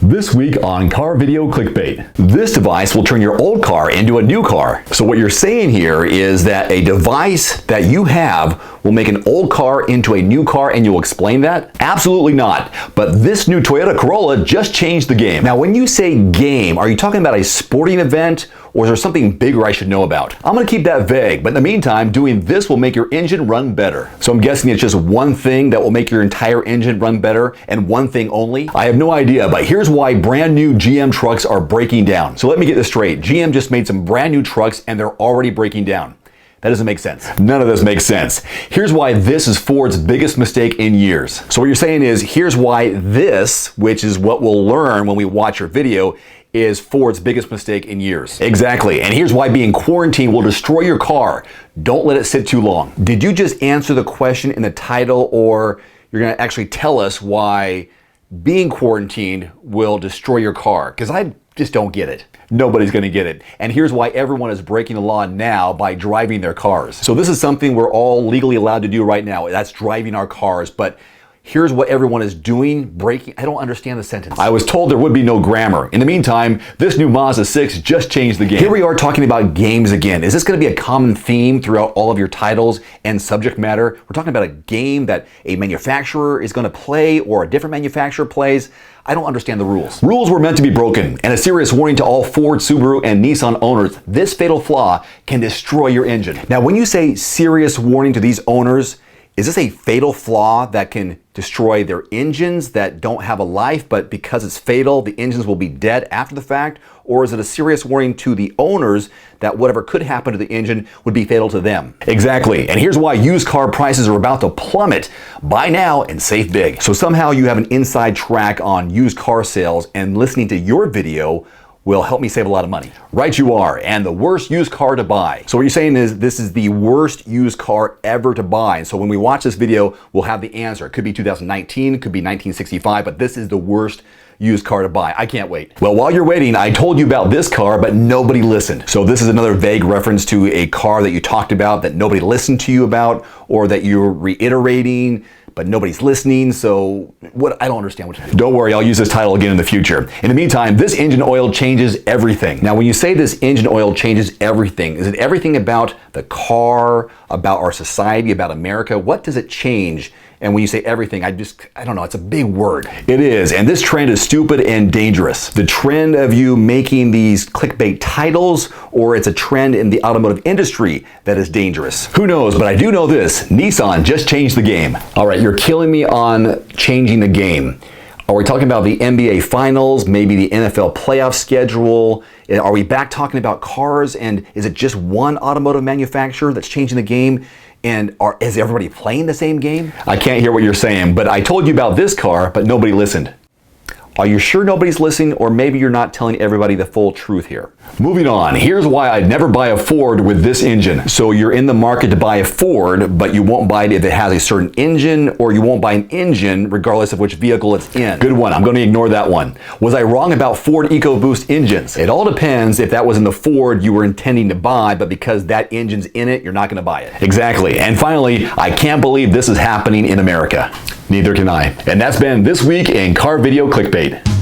This week on Car Video Clickbait. This device will turn your old car into a new car. So what you're saying here is that a device that you have will make an old car into a new car, and you'll explain that? Absolutely not. But this new Toyota Corolla just changed the game. Now when you say game, are you talking about a sporting event, or is there something bigger I should know about? I'm gonna keep that vague, but in the meantime, doing this will make your engine run better. So I'm guessing it's just one thing that will make your entire engine run better, and one thing only? I have no idea, but here's why brand new GM trucks are breaking down. So let me get this straight. GM just made some brand new trucks and they're already breaking down. That doesn't make sense. None of this makes sense. Here's why this is Ford's biggest mistake in years. So what you're saying is, here's why this, which is what we'll learn when we watch your video, is Ford's biggest mistake in years. Exactly, and here's why being quarantined will destroy your car. Don't let it sit too long. Did you just answer the question in the title, or you're gonna actually tell us why being quarantined will destroy your car? Because I just don't get it. Nobody's gonna get it. And here's why everyone is breaking the law now by driving their cars. So this is something we're all legally allowed to do right now. That's driving our cars. But here's what everyone is doing, breaking. I don't understand the sentence. I was told there would be no grammar. In the meantime, this new Mazda 6 just changed the game. Here we are talking about games again. Is this gonna be a common theme throughout all of your titles and subject matter? We're talking about a game that a manufacturer is gonna play, or a different manufacturer plays. I don't understand the rules. Rules were meant to be broken, and a serious warning to all Ford, Subaru, and Nissan owners. This fatal flaw can destroy your engine. Now, when you say serious warning to these owners, is this a fatal flaw that can destroy their engines that don't have a life, but because it's fatal, the engines will be dead after the fact? Or is it a serious warning to the owners that whatever could happen to the engine would be fatal to them? Exactly, and here's why used car prices are about to plummet. Buy now and save big. So somehow you have an inside track on used car sales, and listening to your video will help me save a lot of money. Right you are, and the worst used car to buy. So what you're saying is this is the worst used car ever to buy. And so when we watch this video, we'll have the answer. It could be 2019, it could be 1965, but this is the worst used car to buy. I can't wait. Well, while you're waiting, I told you about this car, but nobody listened. So this is another vague reference to a car that you talked about that nobody listened to you about, or that you're reiterating, but nobody's listening. So what? I don't understand what. Don't worry, I'll use this title again in the future. In the meantime, this engine oil changes everything. Now, when you say this engine oil changes everything, is it everything about the car, about our society, about America? What does it change? And when you say everything, I don't know, it's a big word. It is, and this trend is stupid and dangerous. The trend of you making these clickbait titles, or it's a trend in the automotive industry that is dangerous. Who knows, but I do know this, Nissan just changed the game. All right, you're killing me on changing the game. Are we talking about the NBA Finals, maybe the NFL playoff schedule? Are we back talking about cars, and is it just one automotive manufacturer that's changing the game? And is everybody playing the same game? I can't hear what you're saying, but I told you about this car, but nobody listened. Are you sure nobody's listening, or maybe you're not telling everybody the full truth here? Moving on, here's why I'd never buy a Ford with this engine. So you're in the market to buy a Ford, but you won't buy it if it has a certain engine, or you won't buy an engine regardless of which vehicle it's in. Good one, I'm going to ignore that one. Was I wrong about Ford EcoBoost engines? It all depends if that was in the Ford you were intending to buy, but because that engine's in it, you're not going to buy it. Exactly, and finally, I can't believe this is happening in America. Neither can I. And that's been This Week in Car Video Clickbait.